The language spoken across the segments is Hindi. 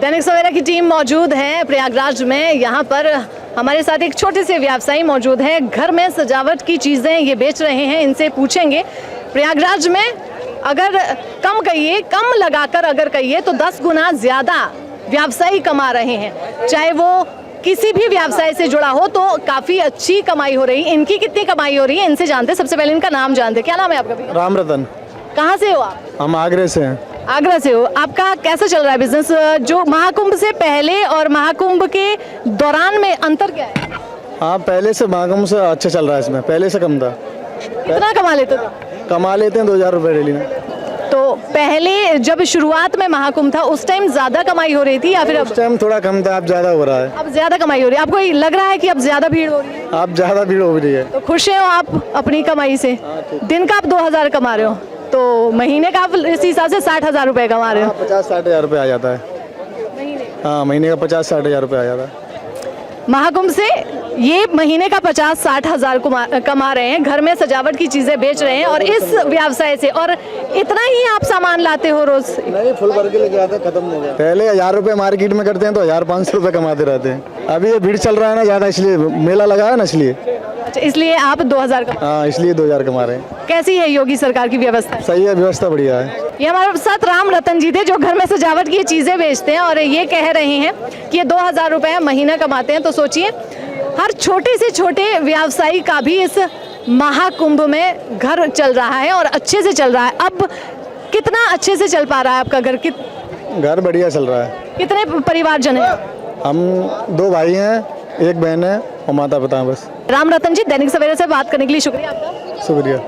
दैनिक सवेरा की टीम मौजूद है प्रयागराज में। यहाँ पर हमारे साथ एक छोटे से व्यवसायी मौजूद हैं, घर में सजावट की चीज़ें ये बेच रहे हैं। इनसे पूछेंगे प्रयागराज में अगर कम लगाकर अगर कहिए तो 10 गुना ज़्यादा व्यवसायी कमा रहे हैं। चाहे वो किसी भी व्यवसाय से जुड़ा हो तो काफ़ी अच्छी कमाई हो रही है। इनकी कितनी कमाई हो रही है इनसे जानते। सबसे पहले इनका नाम जानते। क्या नाम है आपका भैया? राम रतन। कहाँ से हो आप? हम आगरे से हैं। आगरा से हो। आपका कैसा चल रहा है बिजनेस? जो महाकुंभ से पहले और महाकुंभ के दौरान में अंतर क्या है? हाँ, पहले से महाकुंभ से अच्छा चल रहा है। इसमें पहले से कम था। कितना कमा लेते थे? कमा लेते हैं 2000 रुपये डेली में। तो पहले जब शुरुआत में महाकुंभ था उस टाइम ज्यादा कमाई हो रही थी या फिर अब? उस टाइम थोड़ा कम था, अब ज्यादा हो रहा है। अब ज्यादा कमाई हो रही है। आपको लग रहा है कि अब ज्यादा भीड़ हो रही है? अब ज्यादा भीड़ हो रही है। तो खुश हैं आप अपनी कमाई से? दिन का आप 2000 कमा रहे हो तो महीने का आप इस हिसाब से 60,000 रुपए कमा रहे हो? 50-60 हज़ार रुपये आ जाता है हाँ, महीने का 50-60 हज़ार रुपये आ जाता है। महाकुंभ से ये महीने का 50-60 हज़ार कमा रहे हैं, घर में सजावट की चीजें बेच रहे हैं और इस व्यवसाय से। और इतना ही आप सामान लाते हो रोज? नहीं, फुल भर के लेके आते हैं, खत्म हो गया। पहले 1000 रुपये मार्केट में करते हैं तो 1500 रुपये कमाते रहते हैं। अभी ये भीड़ चल रहा है ना ज़्यादा, इसलिए मेला लगा है ना, इसलिए। अच्छा, इसलिए आप 2000 कमा? हाँ, इसलिए 2000 कमा रहे हैं। कैसी है योगी सरकार की व्यवस्था? सही है, व्यवस्था बढ़िया है। ये हमारे साथ राम रतन जी थे जो घर में सजावट की चीजें बेचते हैं और ये कह रहे हैं कि ये 2000 रुपये महीना कमाते हैं। तो सोचिए, हर छोटे से छोटे व्यवसायी का भी इस महाकुंभ में घर चल रहा है और अच्छे से चल रहा है। अब कितना अच्छे से चल पा रहा है आपका घर? घर बढ़िया चल रहा है। कितने परिवारजन हैं? हम 2 भाई हैं, 1 बहन है और माता पिता हैं बस। राम रतन जी, दैनिक सवेरा से बात करने के लिए शुक्रिया आपका। शुक्रिया।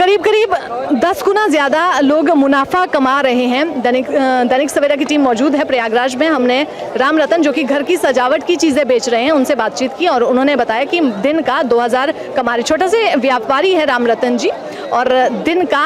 करीब 10 गुना ज़्यादा लोग मुनाफा कमा रहे हैं। दैनिक सवेरा की टीम मौजूद है प्रयागराज में। हमने राम रतन जो कि घर की सजावट की चीज़ें बेच रहे हैं उनसे बातचीत की और उन्होंने बताया कि दिन का 2000 कमा रहे। छोटा से व्यापारी है राम रतन जी और दिन का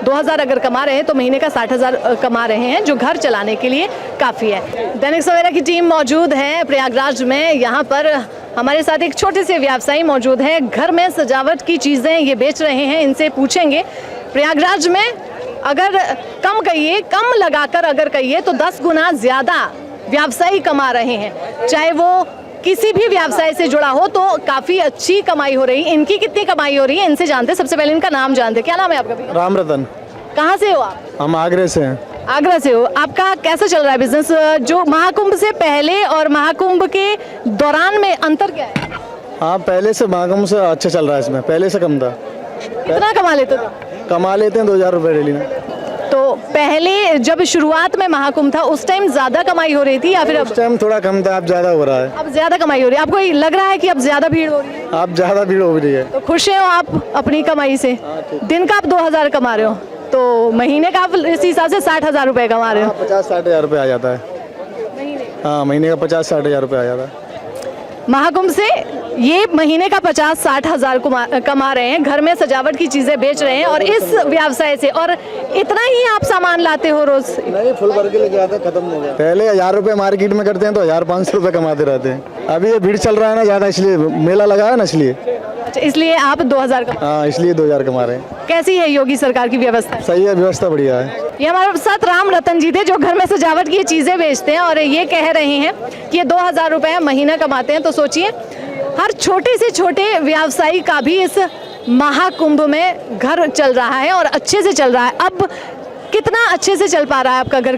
2000 अगर कमा रहे हैं तो महीने का 60,000 कमा रहे हैं, जो घर चलाने के लिए काफ़ी है। दैनिक सवेरा की टीम मौजूद है प्रयागराज में। यहाँ पर हमारे साथ एक छोटे से व्यवसायी मौजूद है, घर में सजावट की चीज़ें ये बेच रहे हैं। इनसे पूछेंगे प्रयागराज में अगर कम लगाकर अगर कहिए तो 10 गुना ज़्यादा व्यवसायी कमा रहे हैं। चाहे वो किसी भी व्यवसाय से जुड़ा हो तो काफ़ी अच्छी कमाई हो रही है। इनकी कितनी कमाई हो रही है इनसे जानते। सबसे पहले इनका नाम जानते। क्या नाम है आपका भैया? राम रतन। कहाँ से हो आप? हम आगरे से हैं। आगरा से हो। आपका कैसा चल रहा है बिजनेस? जो महाकुंभ से पहले और महाकुंभ के दौरान में अंतर क्या है? हाँ, पहले से महाकुंभ से अच्छा चल रहा है। इसमें पहले से कम था। कितना कमा लेते थे? कमा लेते हैं 2000 रुपये डेली में। तो पहले जब शुरुआत में महाकुंभ था उस टाइम ज्यादा कमाई हो रही थी या फिर अब? उस टाइम थोड़ा कम था, अब ज्यादा हो रहा है। अब ज्यादा कमाई हो रही है। आपको लग रहा है कि अब ज्यादा भीड़ हो रही है? अब ज्यादा भीड़ हो रही है। तो खुश हैं आप अपनी कमाई से? दिन का आप 2000 कमा रहे हो तो महीने का आप इस हिसाब से 60,000 रुपये कमा रहे हो? 50-60 हज़ार रुपये आ जाता है हाँ, महीने का 50-60 हज़ार रुपये आ जाता है। महाकुंभ से ये महीने का 50-60 हज़ार कमा रहे हैं, घर में सजावट की चीजें बेच रहे हैं और इस व्यवसाय से। और इतना ही आप सामान लाते हो रोज? नहीं, फुल भर के लेके आते हैं, खत्म हो गया। पहले 1000 रुपये मार्केट में करते हैं तो 1500 रुपये कमाते रहते हैं। अभी ये भीड़ चल रहा है ना ज़्यादा, इसलिए मेला लगा है ना, इसलिए। अच्छा, इसलिए आप 2000 कमा? हाँ, इसलिए 2000 कमा रहे हैं। कैसी है योगी सरकार की व्यवस्था? सही है, व्यवस्था बढ़िया है। ये हमारे साथ राम रतन जी थे जो घर में सजावट की चीजें बेचते हैं और ये कह रहे हैं कि ये 2000 रुपये महीना कमाते हैं। तो सोचिए, हर छोटे से छोटे व्यवसायी का भी इस महाकुंभ में घर चल रहा है और अच्छे से चल रहा है। अब कितना अच्छे से चल पा रहा है आपका घर?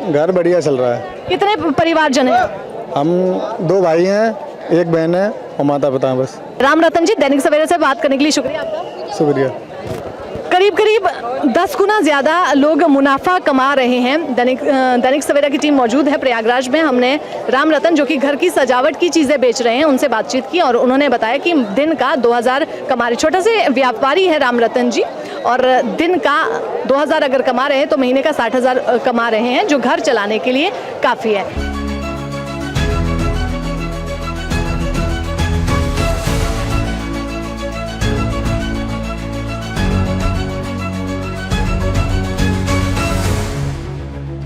घर बढ़िया चल रहा है। कितने परिवारजन हैं? हम 2 भाई हैं, 1 बहन है और माता पिता हैं बस। राम रतन जी, दैनिक सवेरा से बात करने के लिए शुक्रिया आपका। शुक्रिया। करीब 10 गुना ज़्यादा लोग मुनाफा कमा रहे हैं। दैनिक सवेरा की टीम मौजूद है प्रयागराज में। हमने राम रतन जो कि घर की सजावट की चीज़ें बेच रहे हैं उनसे बातचीत की और उन्होंने बताया कि दिन का 2000 कमा रहे। छोटा से व्यापारी है राम रतन जी और दिन का 2000 अगर कमा रहे हैं तो महीने का 60,000 कमा रहे हैं, जो घर चलाने के लिए काफ़ी है।